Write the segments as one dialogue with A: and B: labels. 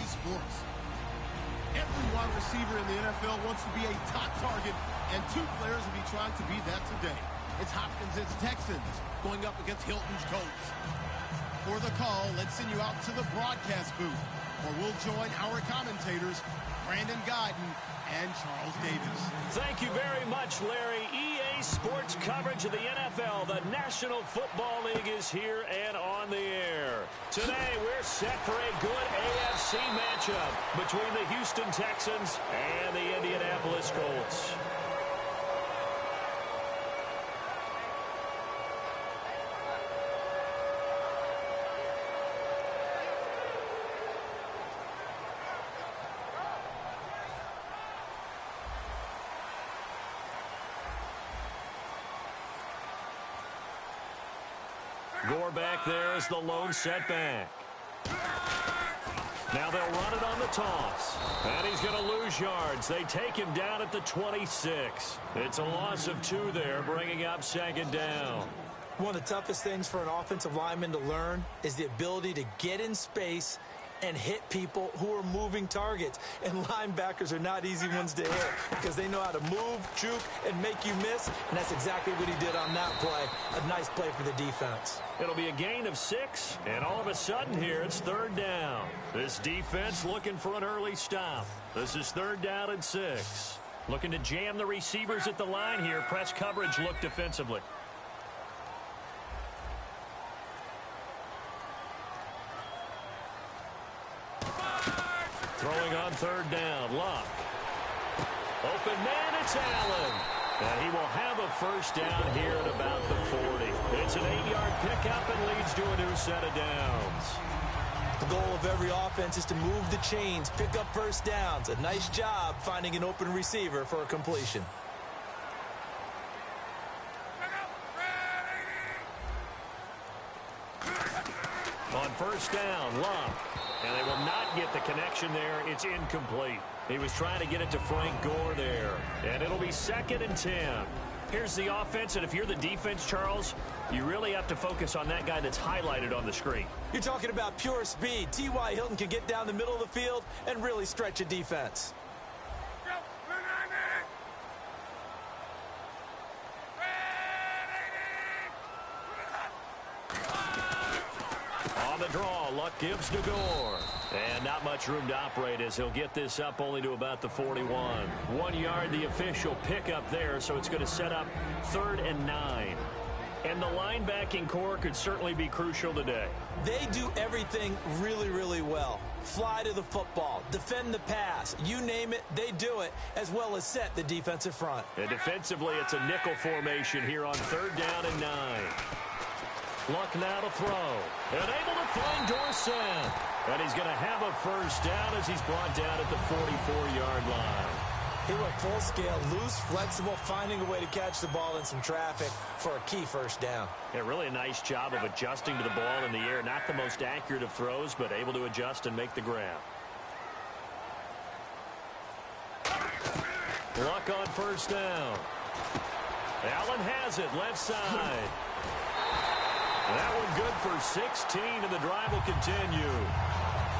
A: Sports. Every wide receiver in the NFL wants to be a top target, and two players will be trying to be that today. It's Hopkins' Texans going up against Hilton's Colts. For the call, let's send you out to the broadcast booth, where we'll join our commentators, Brandon Guyton and Charles Davis.
B: Thank you very much, Larry. EA Sports coverage of the NFL. The National Football League is here and on the air. Today, we're set for a good AFC matchup between the Houston Texans and the Indianapolis Colts. Gore back there is the lone setback. Now they'll run it on the toss. And he's going to lose yards. They take him down at the 26. It's a loss of 2 there, bringing up second down.
C: One of the toughest things for an offensive lineman to learn is the ability to get in space and hit people who are moving targets. And linebackers are not easy ones to hit because they know how to move, juke, and make you miss. And that's exactly what he did on that play. A nice play for the defense.
B: It'll be a gain of 6, and all of a sudden here it's third down. This defense looking for an early stop. This is third down and 6. Looking to jam the receivers at the line here. Press coverage look defensively. Throwing on third down, Luck. Open man, it's Allen. And he will have a first down here at about the 40. It's an 8-yard pickup and leads to a new set of downs.
C: The goal of every offense is to move the chains, pick up first downs. A nice job finding an open receiver for a completion.
B: On first down, Luck. And they will not get the connection there. It's incomplete. He was trying to get it to Frank Gore there. And it'll be 2nd and 10. Here's the offense, and if you're the defense, Charles, you really have to focus on that guy that's highlighted on the screen.
C: You're talking about pure speed. T.Y. Hilton can get down the middle of the field and really stretch a defense.
B: On the draw, Luck gives to Gore. And not much room to operate as he'll get this up only to about the 41. 1 yard, the official pickup there, so it's going to set up 3rd and 9. And the linebacking core could certainly be crucial today.
C: They do everything really, really well. Fly to the football, defend the pass, you name it, they do it, as well as set the defensive front.
B: And defensively, it's a nickel formation here on 3rd down and 9. Luck now to throw. And able to find Dorsett. And he's going to have a first down as he's brought down at the 44-yard line.
C: He went full scale, loose, flexible, finding a way to catch the ball in some traffic for a key first down.
B: Yeah, really a nice job of adjusting to the ball in the air. Not the most accurate of throws, but able to adjust and make the grab. Luck on first down. Allen has it, left side. That one good for 16, and the drive will continue.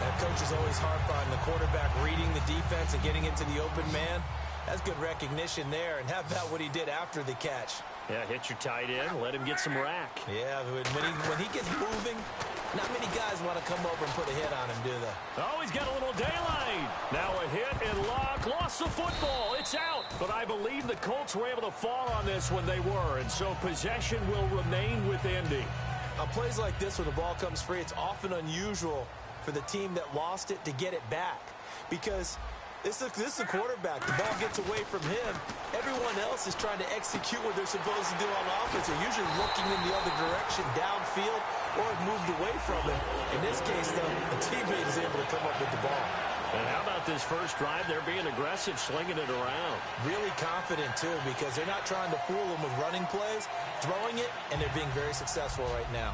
C: That coach is always harp on the quarterback reading the defense and getting it to the open man. That's good recognition there. And how about what he did after the catch?
B: Yeah, hit your tight end, let him get some rack.
C: Yeah, when he gets moving, not many guys want to come over and put a hit on him, do they?
B: Oh, he's got a little daylight. Now a hit, and Luck lost the football. It's out. But I believe the Colts were able to fall on this when they were, and so possession will remain with Indy.
C: On plays like this where the ball comes free, it's often unusual for the team that lost it to get it back. Because this is a quarterback. The ball gets away from him. Everyone else is trying to execute what they're supposed to do on offense. They're usually looking in the other direction, downfield, or have moved away from it. In this case, though, a teammate is able to come up with the ball.
B: And how about this first drive? They're being aggressive, slinging it around.
C: Really confident, too, because they're not trying to fool them with running plays, throwing it, and they're being very successful right now.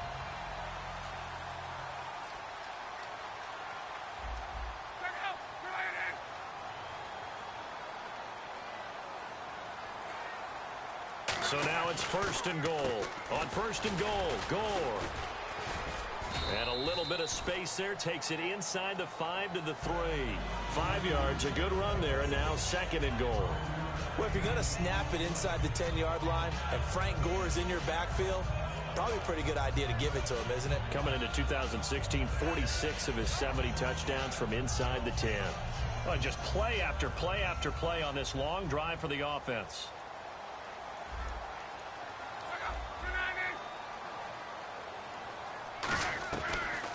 C: So now it's 1st and goal. On 1st and goal, Gore. And a little
B: bit of space there. Takes it inside the 5 to the 3. 5 yards, a good run there, and now 2nd and goal.
C: Well, if you're going to snap it inside the 10-yard line and Frank Gore is in your backfield, probably a pretty good idea to give it to him, isn't it?
B: Coming into 2016, 46 of his 70 touchdowns from inside the 10. Well, just play after play after play on this long drive for the offense.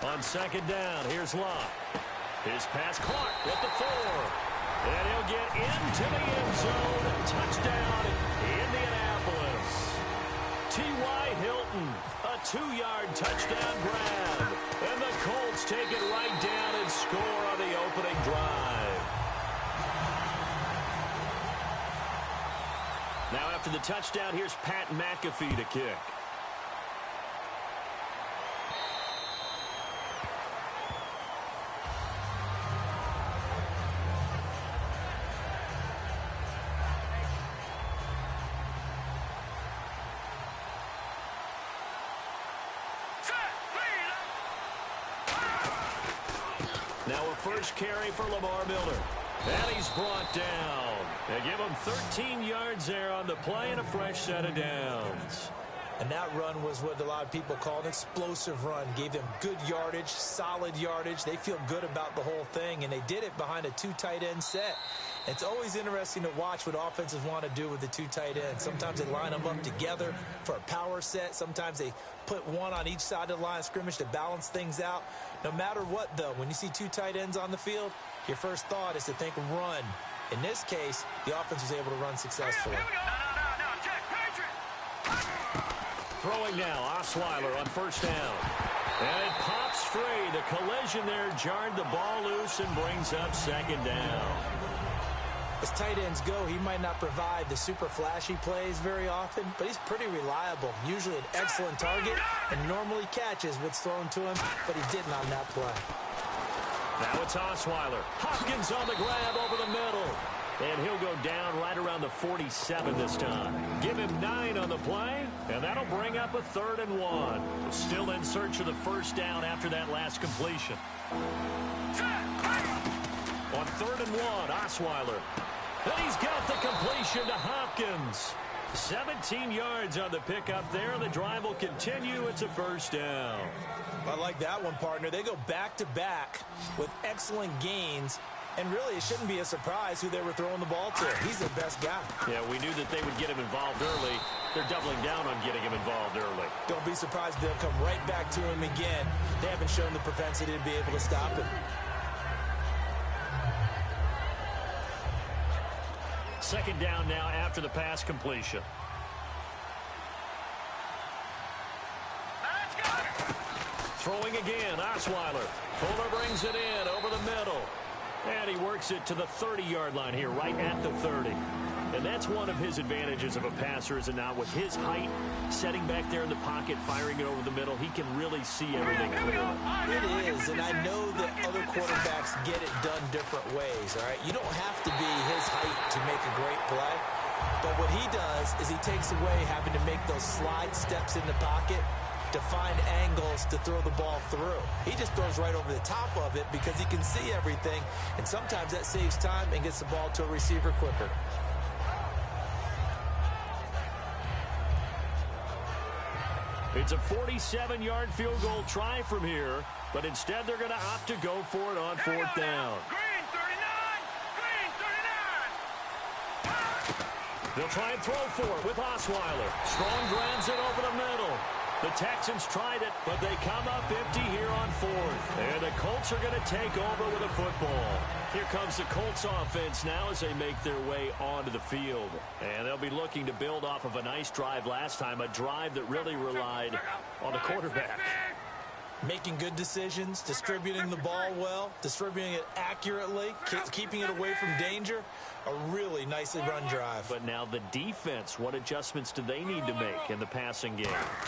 B: On 2nd down, here's Locke. His pass caught at the 4. And he'll get into the end zone. Touchdown, Indianapolis. T.Y. Hilton, a 2-yard touchdown grab. And the Colts take it right down and score on the opening drive. Now after the touchdown, here's Pat McAfee to kick. Now a first carry for Lamar Miller. And he's brought down. They give him 13 yards there on the play and a fresh set of downs.
C: And that run was what a lot of people call an explosive run. Gave them good yardage, solid yardage. They feel good about the whole thing, and they did it behind a 2 tight end set. It's always interesting to watch what offenses want to do with the 2 tight ends. Sometimes they line them up together for a power set. Sometimes they put one on each side of the line of scrimmage to balance things out. No matter what, though, when you see 2 tight ends on the field, your first thought is to think run. In this case, the offense was able to run successfully.
B: Throwing now, Osweiler on first down. And it pops free. The collision there jarred the ball loose and brings up 2nd down.
C: As tight ends go, he might not provide the super flashy plays very often, but he's pretty reliable. Usually an excellent target and normally catches what's thrown to him, but he didn't on that play.
B: Now it's Osweiler. Hopkins on the grab over the middle. And he'll go down right around the 47 this time. Give him 9 on the play, and that'll bring up a 3rd and 1. Still in search of the first down after that last completion. On 3rd and 1, Osweiler. And he's got the completion to Hopkins. 17 yards on the pickup there. The drive will continue. It's a first down.
C: I like that one, partner. They go back-to-back with excellent gains. And really, it shouldn't be a surprise who they were throwing the ball to. He's their best guy.
B: Yeah, we knew that they would get him involved early. They're doubling down on getting him involved early.
C: Don't be surprised if they'll come right back to him again. They haven't shown the propensity to be able to stop him.
B: Second down now after the pass completion. Throwing again, Osweiler. Fuller brings it in over the middle. And he works it to the 30-yard line here, right at the 30. And that's one of his advantages of a passer, is it not? With his height, setting back there in the pocket, firing it over the middle, he can really see everything clearly.
C: It is, and I know that other quarterbacks get it done different ways, all right? You don't have to be his height to make a great play. But what he does is he takes away having to make those slide steps in the pocket to find angles to throw the ball through. He just throws right over the top of it because he can see everything, and sometimes that saves time and gets the ball to a receiver quicker.
B: It's a 47-yard field goal try from here, but instead they're going to opt to go for it on 4th down.
D: Green 39!
B: They'll try and throw for it with Osweiler. Strong drives it over the middle. The Texans tried it, but they come up empty here on 4th. And the Colts are going to take over with a football. Here comes the Colts offense now as they make their way onto the field. And they'll be looking to build off of a nice drive last time, a drive that really relied on the quarterback.
C: Making good decisions, distributing the ball well, distributing it accurately, keeping it away from danger. A really nicely run drive.
B: But now the defense, what adjustments do they need to make in the passing game?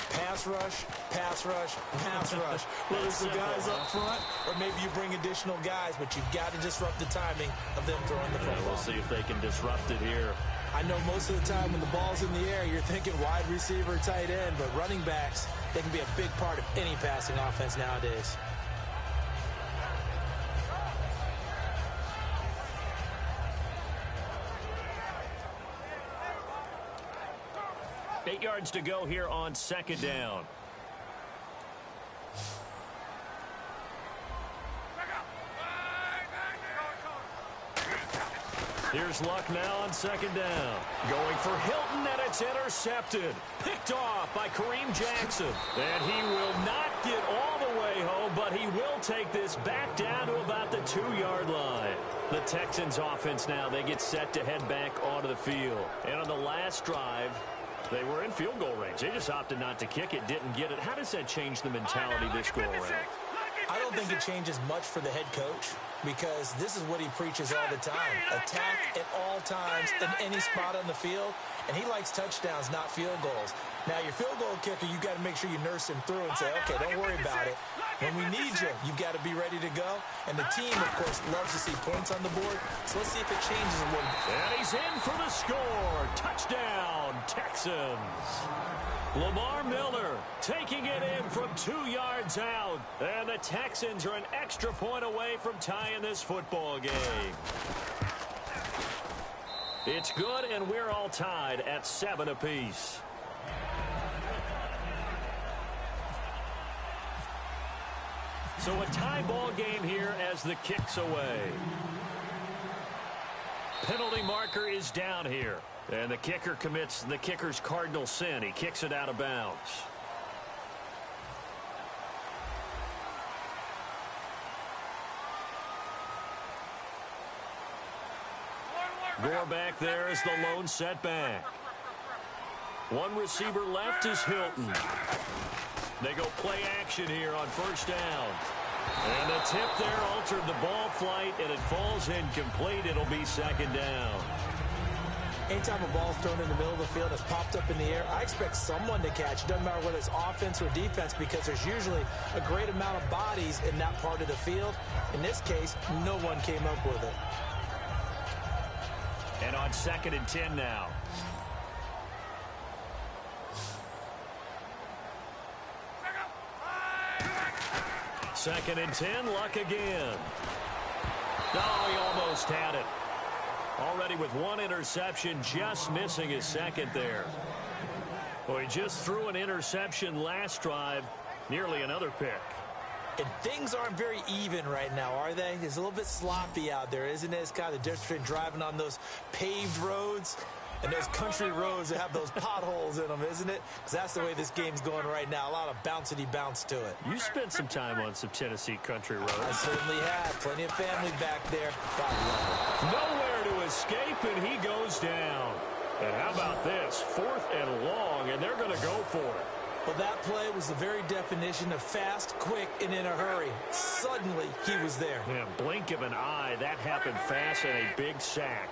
C: Pass rush, pass rush, pass rush. Whether it's the guys up front or maybe you bring additional guys, but you've got to disrupt the timing of them throwing the football.
B: We'll see if they can disrupt it here.
C: I know most of the time when the ball's in the air, you're thinking wide receiver, tight end, but running backs, they can be a big part of any passing offense nowadays.
B: 8 yards to go here on second down. Here's Luck now on second down. Going for Hilton, and it's intercepted. Picked off by Kareem Jackson. And he will not get all the way home, but he will take this back down to about the 2-yard line. The Texans offense now, they get set to head back onto the field. And on the last drive, they were in field goal range. They just opted not to kick it, didn't get it. How does that change the mentality this go around?
C: I don't think it changes much for the head coach, because this is what he preaches all the time. Attack at all times in any spot on the field, and he likes touchdowns, not field goals. Now, your field goal kicker, you got to make sure you nurse him through and say, okay, don't worry about it. When we need you, you've got to be ready to go. And the team, of course, loves to see points on the board, so let's see if it changes a little bit.
B: And he's in for the score. Touchdown, Texans. Lamar Miller taking it in from 2 yards out. And the Texans are an extra point away from tying this football game. It's good, and we're all tied at 7 apiece. So a tie ball game here as the kick's away. Penalty marker is down here. And the kicker commits the kicker's cardinal sin. He kicks it out of bounds. Gore back there is the lone setback. One receiver left is Hilton. They go play action here on first down. And the tip there altered the ball flight, and it falls incomplete. It'll be second down.
C: Anytime a ball's thrown in the middle of the field, it's popped up in the air, I expect someone to catch. It doesn't matter whether it's offense or defense, because there's usually a great amount of bodies in that part of the field. In this case, no one came up with it.
B: And on 2nd and 10 now. Second and 10, Luck again. Oh, he almost had it. Already with one interception, just missing his second there. Well, he just threw an interception last drive, nearly another pick.
C: And things aren't very even right now, are they? It's a little bit sloppy out there, isn't it? It's kind of the difference between driving on those paved roads and those country roads that have those potholes in them, isn't it? Because that's the way this game's going right now. A lot of bouncy bounce to it.
B: You spent some time on some Tennessee country roads.
C: I certainly have. Plenty of family back there. God love it.
B: Nowhere to escape, and he goes down. And how about this? 4th and long, and they're going to go for it.
C: Well, that play was the very definition of fast, quick, and in a hurry. Suddenly, he was there.
B: Yeah, blink of an eye. That happened fast, and a big sack.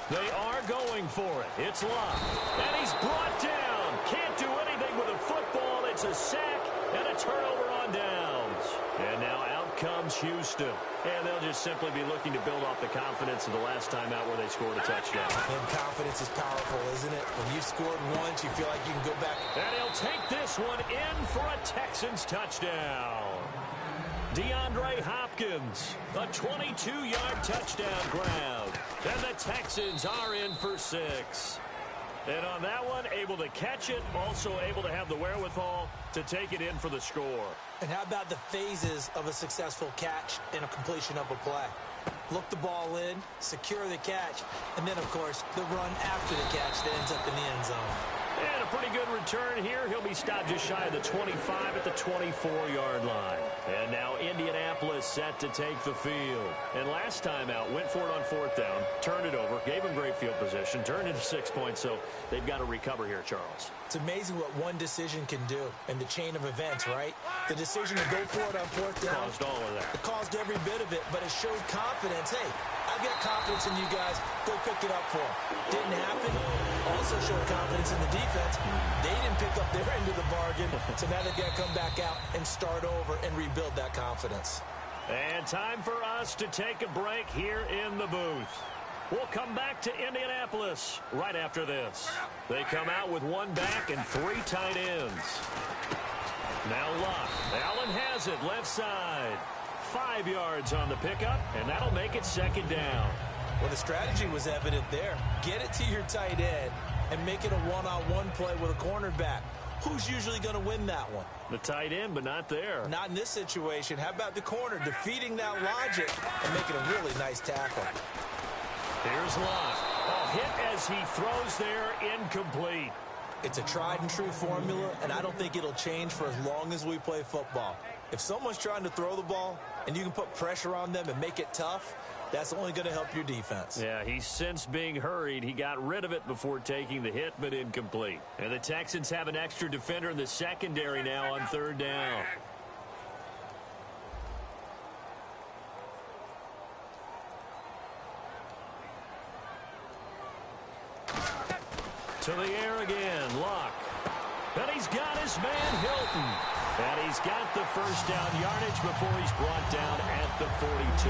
B: They are going for it. It's Luck. And he's brought down. Can't do anything with a football. It's a sack and a turnover on downs. And now out comes Houston. And they'll just simply be looking to build off the confidence of the last time out where they scored a touchdown.
C: And confidence is powerful, isn't it? When you've scored once, you feel like you can go back.
B: And he'll take this one in for a Texans touchdown. DeAndre Hopkins, a 22-yard touchdown grab. And the Texans are in for 6. And on that one, able to catch it, also able to have the wherewithal to take it in for the score.
C: And how about the phases of a successful catch and a completion of a play? Look the ball in, secure the catch, and then, of course, the run after the catch that ends up in the end zone.
B: And a pretty good return here. He'll be stopped just shy of the 25 at the 24-yard line. And now Indianapolis set to take the field. And last time out, went for it on 4th down, turned it over, gave him great field position, turned into 6 points, so they've got to recover here, Charles.
C: It's amazing what one decision can do in the chain of events, right? The decision to go for it on 4th down.
B: Caused all of that.
C: It caused every bit of it, but it showed confidence. Hey, I've got confidence in you guys. Go pick it up for them. Didn't happen. Also showed confidence in the defense. They didn't pick up their end of the bargain, so now they've got to come back out and start over and rebuild that confidence.
B: And time for us to take a break here in the booth. We'll come back to Indianapolis right after this. They come out with one back and 3 tight ends. Now Luck. Allen has it left side. 5 yards on the pickup, and that'll make it second down.
C: Well, the strategy was evident there. Get it to your tight end and make it a one-on-one play with a cornerback. Who's usually going to win that one?
B: The tight end, but not there.
C: Not in this situation. How about the corner defeating that logic and making a really nice tackle?
B: Here's Locke. A hit as he throws there, incomplete.
C: It's a tried-and-true formula, and I don't think it'll change for as long as we play football. If someone's trying to throw the ball and you can put pressure on them and make it tough, that's only going to help your defense.
B: Yeah, he's since being hurried. He got rid of it before taking the hit, but incomplete. And the Texans have an extra defender in the secondary now on third down. To the air again, Locke. And he's got his man, Hilton. And he's got the first down yardage before he's brought down at the 42.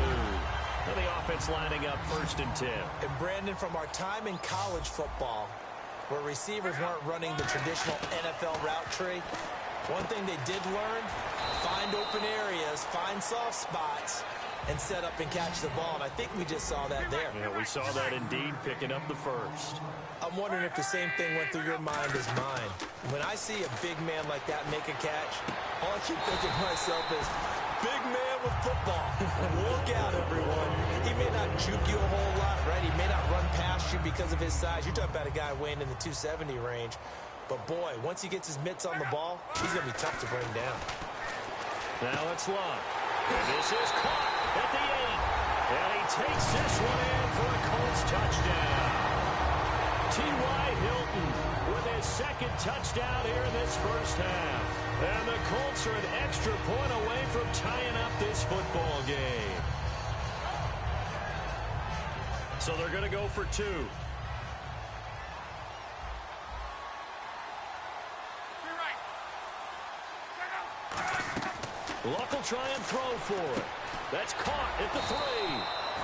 B: And the offense lining up 1st and 10.
C: And Brandon, from our time in college football, where receivers weren't running the traditional NFL route tree, one thing they did learn, find open areas, find soft spots, and set up and catch the ball. And I think we just saw that there.
B: Yeah, we saw that indeed, picking up the first.
C: I'm wondering if the same thing went through your mind as mine. When I see a big man like that make a catch, all I keep thinking to myself is, big man with football. Look out, everyone. He may not juke you a whole lot, right? He may not run past you because of his size. You're talking about a guy weighing in the 270 range. But, boy, once he gets his mitts on the ball, he's going to be tough to bring down.
B: Now it's Locke. And this is caught at the 8. And he takes this one in for a Colts touchdown. T.Y. Hilton with his second touchdown here in this first half. And the Colts are an extra point away from tying up this football game. So they're going to go for 2. Luck will try and throw for it. That's caught at the 3.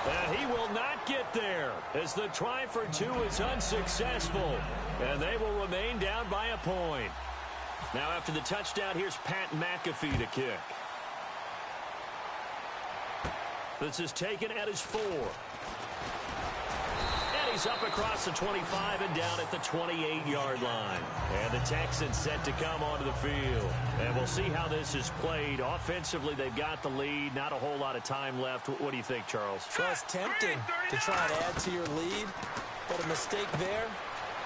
B: And he will not get there as the try for 2 is unsuccessful. And they will remain down by a point. Now after the touchdown, here's Pat McAfee to kick. This is taken at his 4. And he's up across the 25 and down at the 28-yard line. And the Texans set to come onto the field. And we'll see how this is played. Offensively, they've got the lead. Not a whole lot of time left. What do you think, Charles?
C: Well, it's tempting to try and add to your lead, but a mistake there,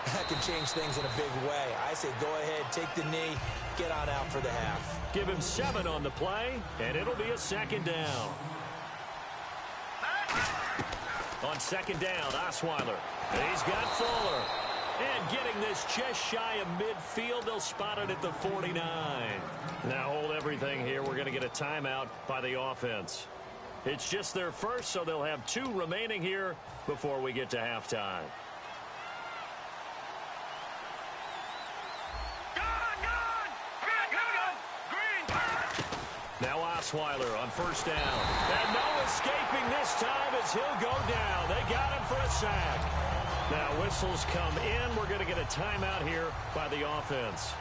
C: that can change things in a big way. I say go ahead, take the knee, get on out for the half.
B: Give him 7 on the play, and it'll be a second down. On second down, Osweiler. And he's got Fuller. And getting this just shy of midfield, they'll spot it at the 49. Now hold everything here. We're going to get a timeout by the offense. It's just their first, so they'll have 2 remaining here before we get to halftime. Now Osweiler on first down. And no escaping this time as he'll go down. They got him for a sack. Now whistles come in. We're going to get a timeout here by the offense.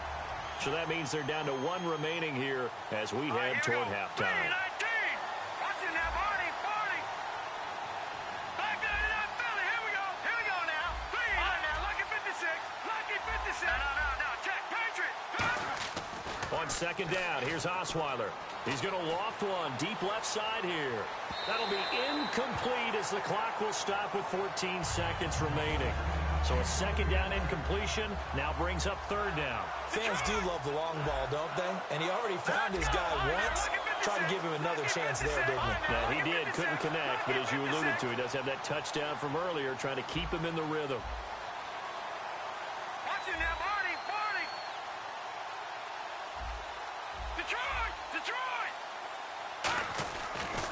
B: So that means they're down to 1 remaining here as we head toward halftime. On second down, here's Osweiler. He's going to loft one deep left side here. That'll be incomplete as the clock will stop with 14 seconds remaining. So a second down incompletion now brings up third down.
C: Fans do love the long ball, don't they? And he already found his guy once. Tried to give him another chance there, didn't he?
B: Yeah, he did. Couldn't connect, but as you alluded to, he does have that touchdown from earlier, trying to keep him in the rhythm.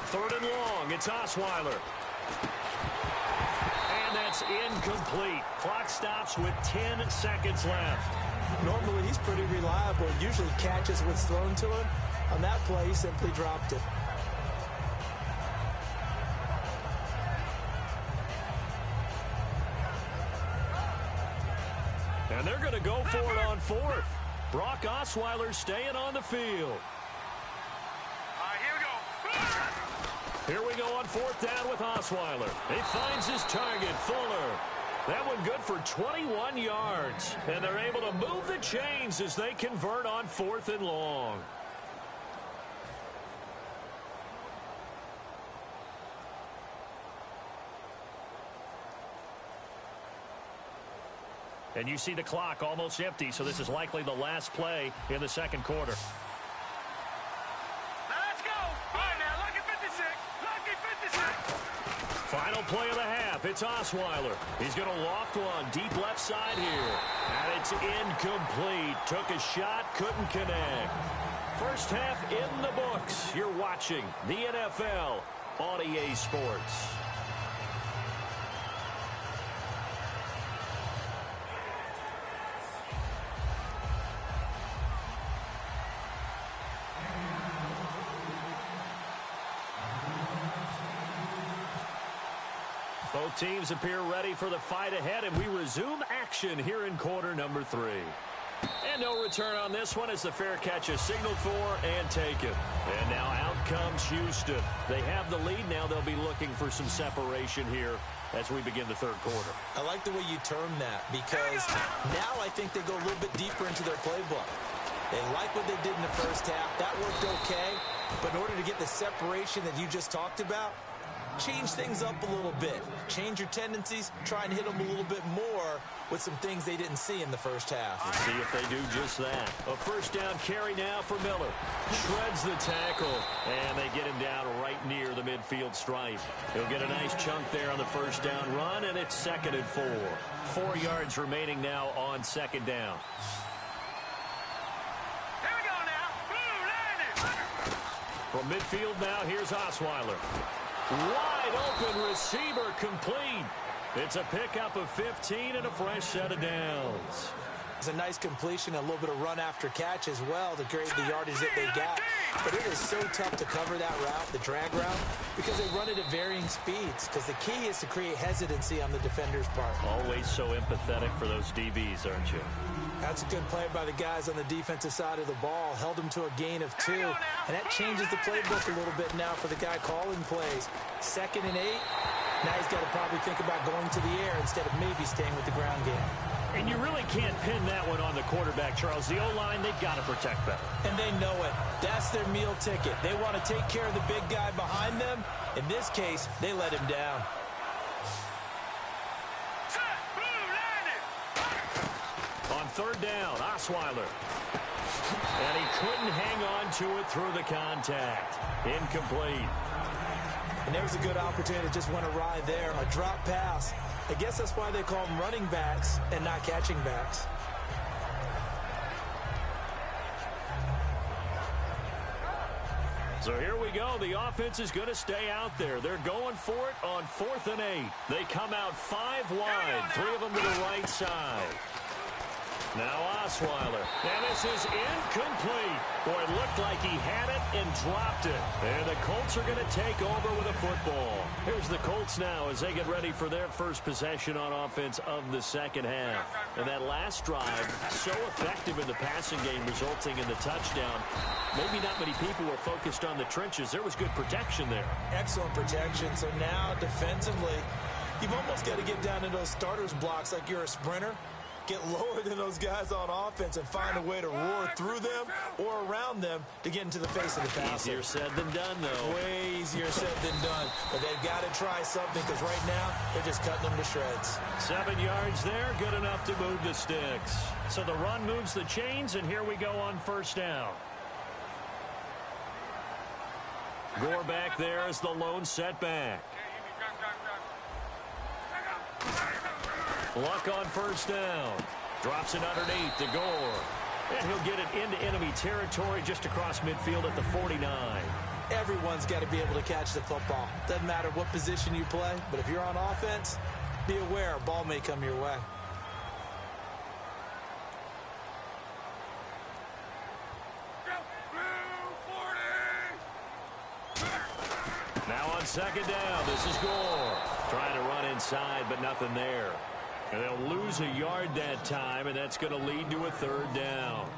B: Third and long, it's Osweiler. And that's incomplete. Clock stops with 10 seconds left.
C: Normally, he's pretty reliable. Usually catches what's thrown to him. On that play, he simply dropped it.
B: And they're going to go for it on 4th. Brock Osweiler staying on the field.
D: All right, here we go.
B: Here we go on fourth down with Osweiler. He finds his target, Fuller. That one good for 21 yards. And they're able to move the chains as they convert on fourth and long. And you see the clock almost empty, so this is likely the last play in the second quarter. Final play of the half. It's Osweiler. He's going to loft one deep left side here. And it's incomplete. Took a shot, couldn't connect. First half in the books. You're watching the NFL on EA Sports. Both teams appear ready for the fight ahead, and we resume action here in quarter number 3. And no return on this one as the fair catch is signaled for and taken. And now out comes Houston. They have the lead. Now they'll be looking for some separation here as we begin the third quarter.
C: I like the way you term that because now I think they go a little bit deeper into their playbook. They like what they did in the first half. That worked okay. But in order to get the separation that you just talked about, change things up a little bit. Change your tendencies. Try and hit them a little bit more with some things they didn't see in the first half.
B: Let's see if they do just that. A first down carry now for Miller. Shreds the tackle, and they get him down right near the midfield stripe. He'll get a nice chunk there on the first down run, and it's 2nd and 4. 4 yards remaining now on second down.
D: Here we go now.
B: From midfield now, here's Osweiler. Wide open receiver complete. It's a pickup of 15 and a fresh set of downs.
C: It's a nice completion, a little bit of run after catch as well to create the yardage that they got. But it is so tough to cover that route, the drag route, because they run it at varying speeds. Because the key is to create hesitancy on the defender's part.
B: Always so empathetic for those DBs, aren't you?
C: That's a good play by the guys on the defensive side of the ball. Held them to a gain of 2. And that changes the playbook a little bit now for the guy calling plays. 2nd and 8. Now he's got to probably think about going to the air instead of maybe staying with the ground game.
B: And you really can't pin that one on the quarterback, Charles. The O-line, they've got to protect better.
C: And they know it. That's their meal ticket. They want to take care of the big guy behind them. In this case, they let him down.
B: On third down, Osweiler. And he couldn't hang on to it through the contact. Incomplete.
C: And there was a good opportunity to just went awry there. A drop pass. I guess that's why they call them running backs and not catching backs.
B: So here we go. The offense is going to stay out there. They're going for it on 4th and 8. They come out 5 wide, 3 of them to the right side. Now Osweiler. And this is incomplete. Boy, it looked like he had it and dropped it. And the Colts are going to take over with a football. Here's the Colts now as they get ready for their first possession on offense of the second half. And that last drive, so effective in the passing game, resulting in the touchdown. Maybe not many people were focused on the trenches. There was good protection there.
C: Excellent protection. So now defensively, you've almost got to get down to those starters blocks like you're a sprinter. Get lower than those guys on offense and find a way to roar through them or around them to get into the face of the passer.
B: Easier said than done, though.
C: Way easier said than done. But they've got to try something because right now they're just cutting them to shreds.
B: 7 yards there, good enough to move the sticks. So the run moves the chains, and here we go on first down. Gore back there as the lone setback. Luck on first down. Drops it underneath to Gore. And he'll get it into enemy territory just across midfield at the 49.
C: Everyone's got to be able to catch the football. Doesn't matter what position you play, but if you're on offense, be aware a ball may come your way.
B: Now on second down, this is Gore. Trying to run inside, but nothing there. And they'll lose a yard that time, and that's going to lead to a third down.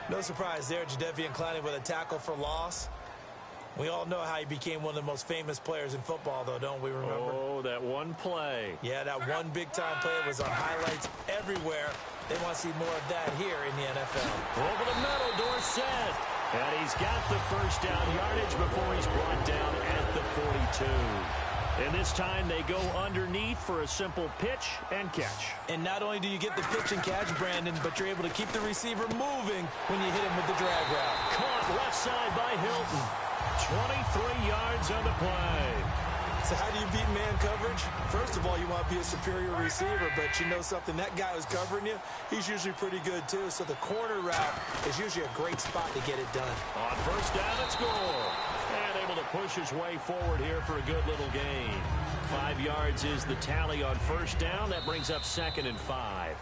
C: No surprise there, Jadeveon Clowney with a tackle for loss. We all know how he became one of the most famous players in football, though, don't we remember?
B: Oh, that one play.
C: Yeah, that one big-time play was on highlights everywhere. They want to see more of that here in the NFL.
B: Over the middle, Dorsett. And he's got the first down yardage before he's brought down at the 42. And this time they go underneath for a simple pitch and catch.
C: And not only do you get the pitch and catch, Brandon, but you're able to keep the receiver moving when you hit him with the drag route.
B: Caught left side by Hilton. 23 yards on the play.
C: So how do you beat man coverage? First of all, you want to be a superior receiver, but you know something, that guy who's covering you, he's usually pretty good too. So the corner route is usually a great spot to get it done.
B: On first down, it's Gore. And able to push his way forward here for a good little gain. 5 yards is the tally on first down. That brings up 2nd and 5.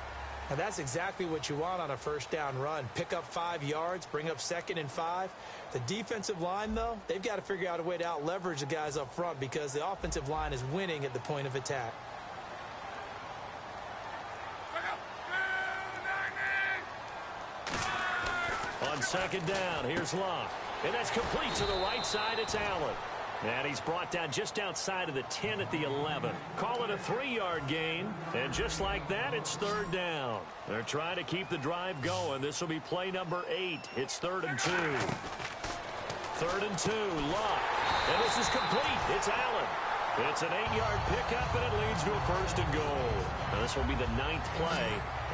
C: And that's exactly what you want on a first down run. Pick up 5 yards, bring up 2nd and 5. The defensive line, though, they've got to figure out a way to out-leverage the guys up front because the offensive line is winning at the point of attack.
B: On 2nd down, here's Locke. And that's complete to the right side. It's Allen. And he's brought down just outside of the 10 at the 11. Call it a 3-yard gain. And just like that, it's 3rd down. They're trying to keep the drive going. This will be play number 8. It's 3rd and 2. 3rd and 2, Locke. And this is complete. It's Allen. It's an 8-yard pickup, and it leads to a 1st and goal. Now, this will be the 9th play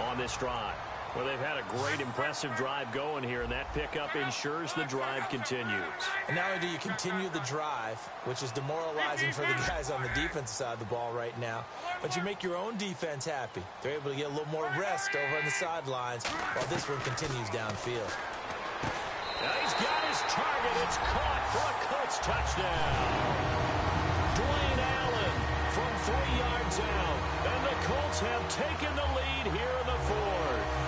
B: on this drive. Well, they've had a great, impressive drive going here, and that pickup ensures the drive continues.
C: And not only do you continue the drive, which is demoralizing for the guys on the defensive side of the ball right now, but you make your own defense happy. They're able to get a little more rest over on the sidelines while this one continues downfield.
B: Now he's got his target. It's caught for a Colts touchdown. Dwayne Allen from 3 yards out, and the Colts have taken the lead here in the 4th.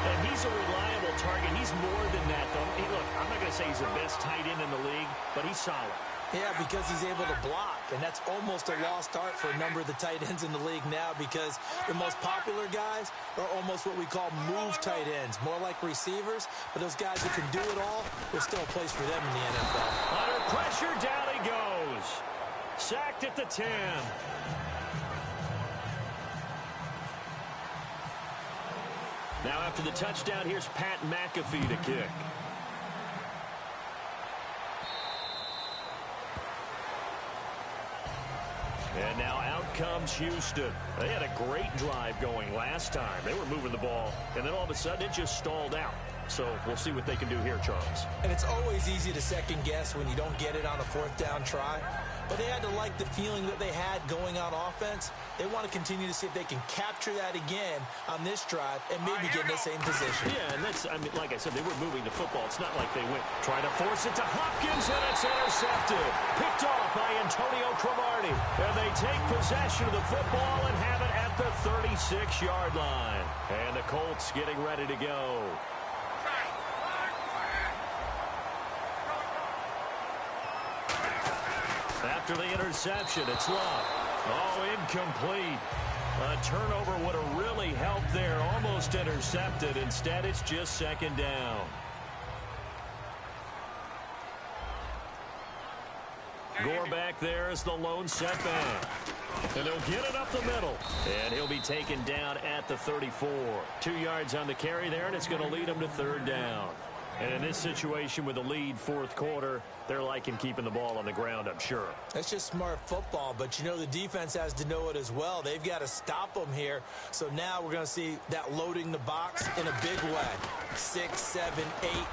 B: And he's a reliable target. He's more than that, though. Hey, look, I'm not going to say he's the best tight end in the league, but he's solid.
C: Yeah, because he's able to block, and that's almost a lost art for a number of the tight ends in the league now because the most popular guys are almost what we call move tight ends, more like receivers, but those guys who can do it all, there's still a place for them in the NFL.
B: Under pressure, down he goes. Sacked at the 10. Now after the touchdown, here's Pat McAfee to kick. And now out comes Houston. They had a great drive going last time. They were moving the ball, and then all of a sudden it just stalled out. So we'll see what they can do here, Charles.
C: And it's always easy to second guess when you don't get it on a 4th down try. But they had to like the feeling that they had going on offense. They want to continue to see if they can capture that again on this drive and maybe get in the same position.
B: Yeah, and that's, I mean, like I said, they were moving the football. It's not like they went trying to force it to Hopkins, and it's intercepted. Picked off by Antonio Cromartie. And they take possession of the football and have it at the 36-yard line. And the Colts getting ready to go. After the interception, it's Locke. Oh, incomplete. A turnover would have really helped there. Almost intercepted. Instead, it's just 2nd down. Gore back there is the lone setback. And they'll get it up the middle. And he'll be taken down at the 34. 2 yards on the carry there, and it's going to lead him to 3rd down. And in this situation with the lead 4th quarter, they're liking keeping the ball on the ground, I'm sure.
C: That's just smart football, but you know the defense has to know it as well. They've got to stop them here. So now we're going to see that loading the box in a big way. 6, 7, 8, 9,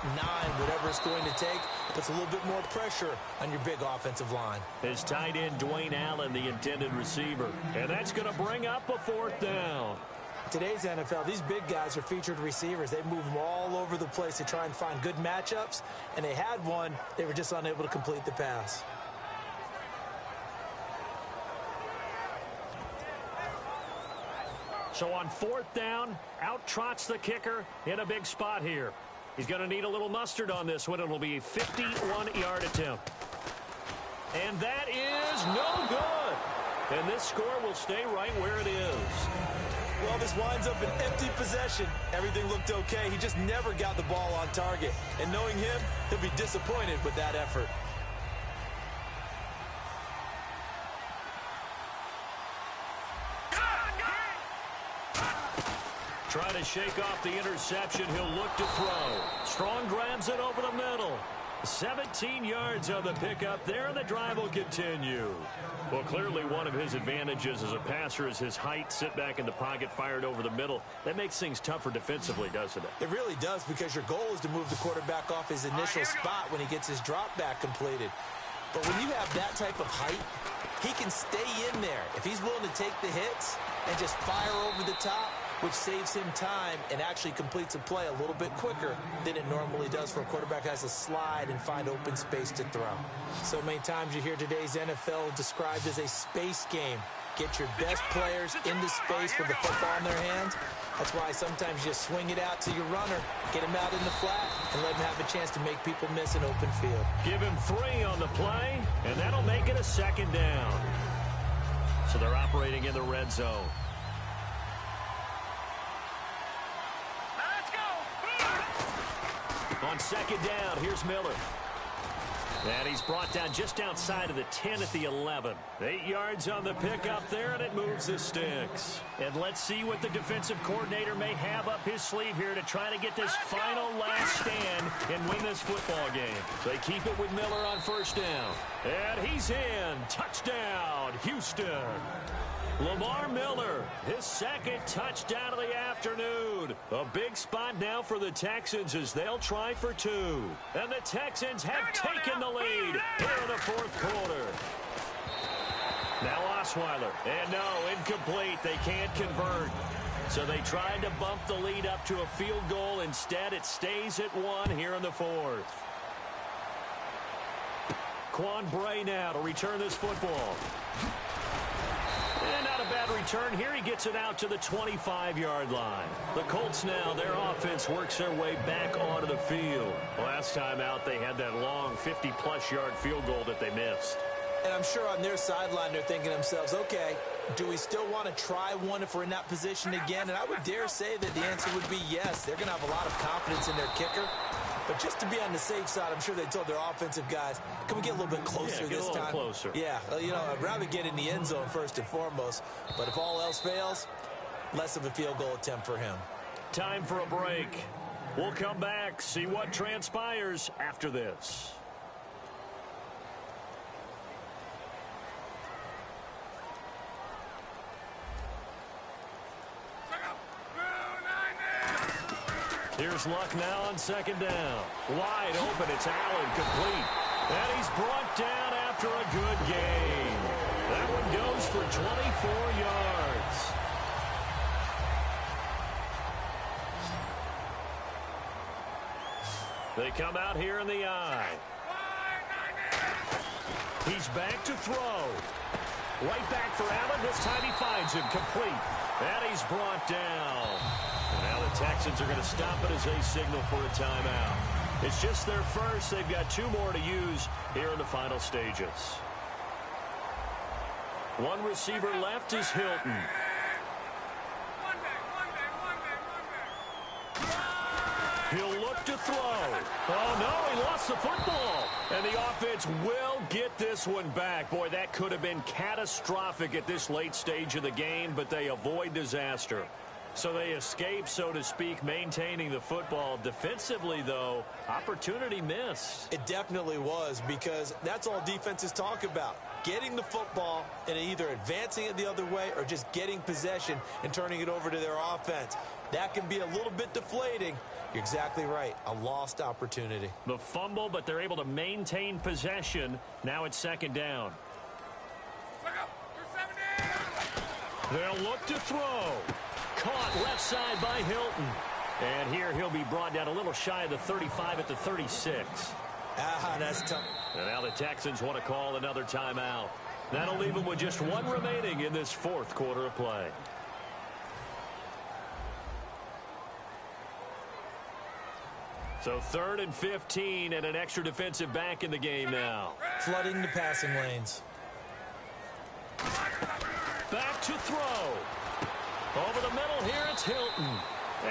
C: whatever it's going to take, puts a little bit more pressure on your big offensive line.
B: His tight end, Dwayne Allen, the intended receiver. And that's going to bring up a 4th down.
C: Today's NFL, these big guys are featured receivers. They move them all over the place to try and find good matchups, and they had one. They were just unable to complete the pass.
B: So on 4th down, out trots the kicker in a big spot here. He's going to need a little mustard on this one. It'll be a 51-yard attempt. And that is no good. And this score will stay right where it is.
C: Well, this winds up an empty possession. Everything looked okay. He just never got the ball on target. And knowing him, he'll be disappointed with that effort.
B: Trying to shake off the interception. He'll look to throw. Strong grabs it over the middle. 17 yards on the pickup there, and the drive will continue. Well, clearly one of his advantages as a passer is his height. Sit back in the pocket, fired over the middle. That makes things tougher defensively, doesn't it?
C: It really does, because your goal is to move the quarterback off his initial spot when he gets his drop back completed. But when you have that type of height, he can stay in there if he's willing to take the hits and just fire over the top, which saves him time and actually completes a play a little bit quicker than it normally does for a quarterback who has to slide and find open space to throw. So many times you hear today's NFL described as a space game. Get your best players into space with the football in their hands. That's why sometimes you just swing it out to your runner, get him out in the flat, and let him have a chance to make people miss an open field.
B: Give him 3 on the play, and that'll make it a 2nd down. So they're operating in the red zone.
D: Let's go.
B: On 2nd down, here's Miller. And he's brought down just outside of the 10 at the 11. 8 yards on the pickup there, and it moves the sticks. And let's see what the defensive coordinator may have up his sleeve here to try to get this final last stand and win this football game. They keep it with Miller on 1st down. And he's in. Touchdown, Houston. Lamar Miller, his 2nd touchdown of the afternoon. A big spot now for the Texans as they'll try for 2. And the Texans have taken the lead here in the 4th quarter. Now Osweiler. And no, incomplete. They can't convert. So they tried to bump the lead up to a field goal. Instead, it stays at 1 here in the 4th. Quan Bray now to return this football. And not a bad return here. He gets it out to the 25-yard line. The Colts now, their offense works their way back onto the field. Last time out, they had that long 50-plus yard field goal that they missed.
C: And I'm sure on their sideline, they're thinking to themselves, okay, do we still want to try one if we're in that position again? And I would dare say that the answer would be yes. They're going to have a lot of confidence in their kicker. But just to be on the safe side, I'm sure they told their offensive guys, can we get a little bit closer this time?
B: Closer.
C: Yeah, you know, I'd rather get in the end zone first and foremost. But if all else fails, less of a field goal attempt for him.
B: Time for a break. We'll come back, see what transpires after this. Here's Luck now on 2nd down. Wide open, it's Allen, complete. And he's brought down after a good gain. That one goes for 24 yards. They come out here in the I. He's back to throw. Right back for Allen. This time he finds him, complete. And he's brought down. Now the Texans are going to stop it as they signal for a timeout. It's just their first. They've got 2 more to use here in the final stages. One receiver left is Hilton. He'll look to throw. Oh, no, he lost the football. And the offense will get this one back. Boy, that could have been catastrophic at this late stage of the game, but they avoid disaster. So they escape, so to speak, maintaining the football. Defensively, though, opportunity missed.
C: It definitely was, because that's all defenses talk about. Getting the football and either advancing it the other way or just getting possession and turning it over to their offense. That can be a little bit deflating. You're exactly right. A lost opportunity.
B: The fumble, but they're able to maintain possession. Now it's 2nd down. They'll look to throw. Caught left side by Hilton. And here he'll be brought down a little shy of the 35 at the 36.
C: That's tough.
B: And now the Texans want to call another timeout. That'll leave them with just 1 remaining in this 4th quarter of play. So 3rd and 15 and an extra defensive back in the game now.
C: Flooding the passing lanes.
B: Back to throw. Over the middle here, it's Hilton.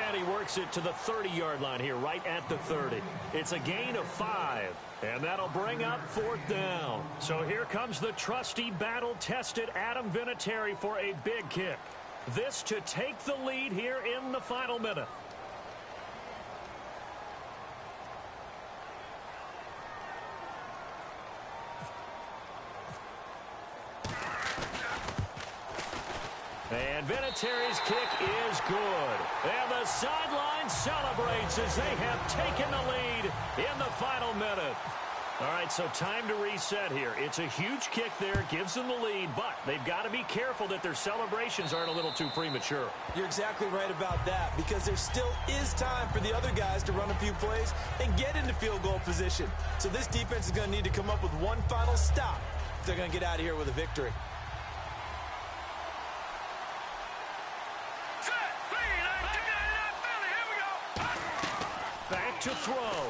B: And he works it to the 30-yard line here, right at the 30. It's a gain of 5, and that'll bring up 4th down. So here comes the trusty, battle-tested Adam Vinatieri for a big kick. This to take the lead here in the final minute. And Vinatieri's kick is good. And the sideline celebrates as they have taken the lead in the final minute. All right, so time to reset here. It's a huge kick there, gives them the lead, but they've got to be careful that their celebrations aren't a little too premature.
C: You're exactly right about that, because there still is time for the other guys to run a few plays and get into field goal position. So this defense is going to need to come up with one final stop if they're going to get out of here with a victory.
B: Back to throw.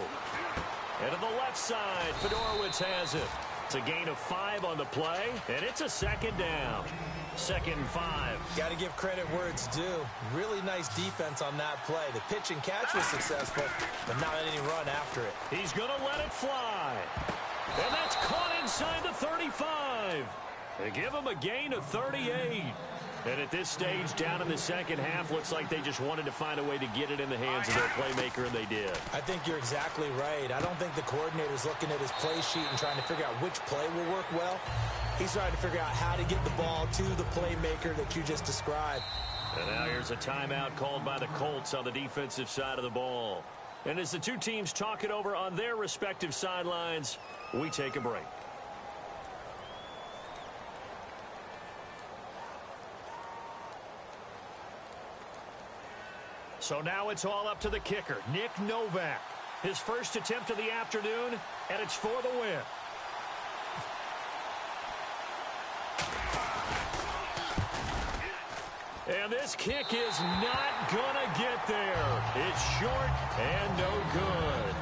B: And to the left side, Fedorowicz has it. It's a gain of 5 on the play, and it's a second down. 2nd and 5.
C: Got to give credit where it's due. Really nice defense on that play. The pitch and catch was successful, but not any run after it.
B: He's going to let it fly. And that's caught inside the 35. They give him a gain of 38. And at this stage, down in the second half, looks like they just wanted to find a way to get it in the hands of their playmaker, and they did.
C: I think you're exactly right. I don't think the coordinator's looking at his play sheet and trying to figure out which play will work well. He's trying to figure out how to get the ball to the playmaker that you just described.
B: And now here's a timeout called by the Colts on the defensive side of the ball. And as the two teams talk it over on their respective sidelines, we take a break. So now it's all up to the kicker, Nick Novak. His first attempt of the afternoon, and it's for the win. And this kick is not gonna get there. It's short and no good.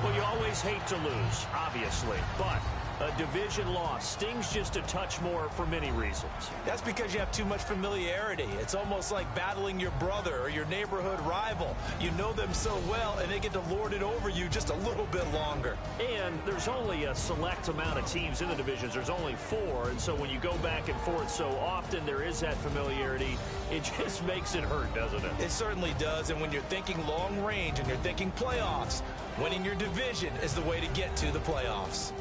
B: Well, you always hate to lose, obviously, but a division loss stings just a touch more for many reasons.
C: That's because you have too much familiarity. It's almost like battling your brother or your neighborhood rival. You know them so well, and they get to lord it over you just a little bit longer.
B: And there's only a select amount of teams in the divisions. There's only 4, and so when you go back and forth so often, there is that familiarity. It just makes it hurt, doesn't it?
C: It certainly does, and when you're thinking long range and you're thinking playoffs, winning your division is the way to get to the playoffs.